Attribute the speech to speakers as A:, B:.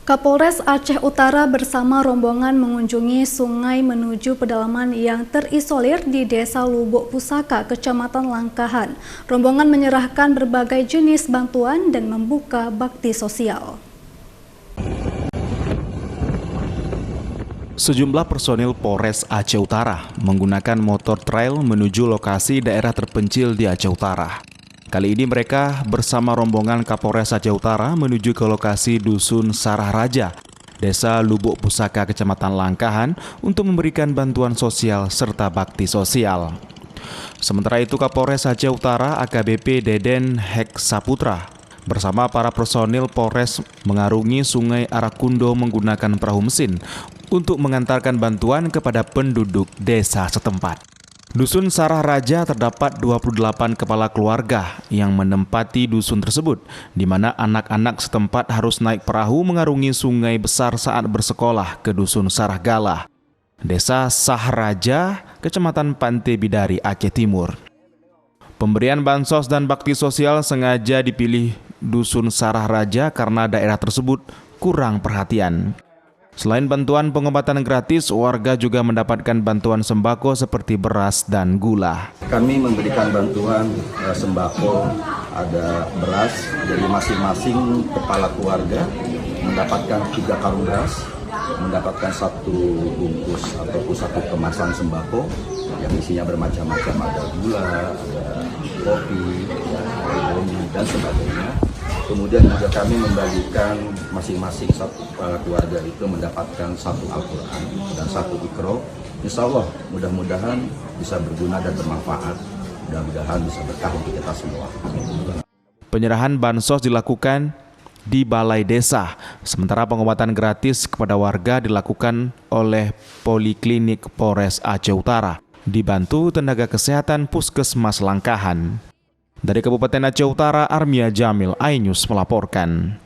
A: Kapolres Aceh Utara bersama rombongan mengunjungi sungai menuju pedalaman yang terisolir di Desa Lubuk Pusaka, Kecamatan Langkahan. Rombongan menyerahkan berbagai jenis bantuan dan membuka bakti sosial.
B: Sejumlah personil Polres Aceh Utara menggunakan motor trail menuju lokasi daerah terpencil di Aceh Utara. Kali ini mereka bersama rombongan Kapolres Aceh Utara menuju ke lokasi Dusun Sarah Raja, Desa Lubuk Pusaka, Kecamatan Langkahan untuk memberikan bantuan sosial serta bakti sosial. Sementara itu Kapolres Aceh Utara AKBP Deden Hek Saputra bersama para personil Polres mengarungi Sungai Arakundo menggunakan perahu mesin untuk mengantarkan bantuan kepada penduduk desa setempat. Dusun Sarah Raja terdapat 28 kepala keluarga yang menempati dusun tersebut, di mana anak-anak setempat harus naik perahu mengarungi sungai besar saat bersekolah ke Dusun Sarah Galah, Desa Sah Raja, Kecamatan Pantai Bidari, Aceh Timur. Pemberian bansos dan bakti sosial sengaja dipilih Dusun Sarah Raja karena daerah tersebut kurang perhatian. Selain bantuan pengobatan gratis, warga juga mendapatkan bantuan sembako seperti beras dan gula.
C: Kami memberikan bantuan sembako, ada beras dari masing-masing kepala keluarga, mendapatkan 3 karung beras, mendapatkan 1 bungkus ataupun 1 kemasan sembako yang isinya bermacam-macam, ada gula, ada kopi, ada dan sebagainya. Kemudian juga kami membagikan masing-masing satu keluarga itu mendapatkan 1 Al-Quran dan 1 Iqra. Insya Allah mudah-mudahan bisa berguna dan bermanfaat. Mudah-mudahan bisa berkah untuk kita semua.
B: Penyerahan bansos dilakukan di Balai Desa, sementara pengobatan gratis kepada warga dilakukan oleh Poliklinik Polres Aceh Utara, dibantu tenaga kesehatan Puskesmas Langkahan. Dari Kabupaten Aceh Utara, Armia Jamil, iNews melaporkan.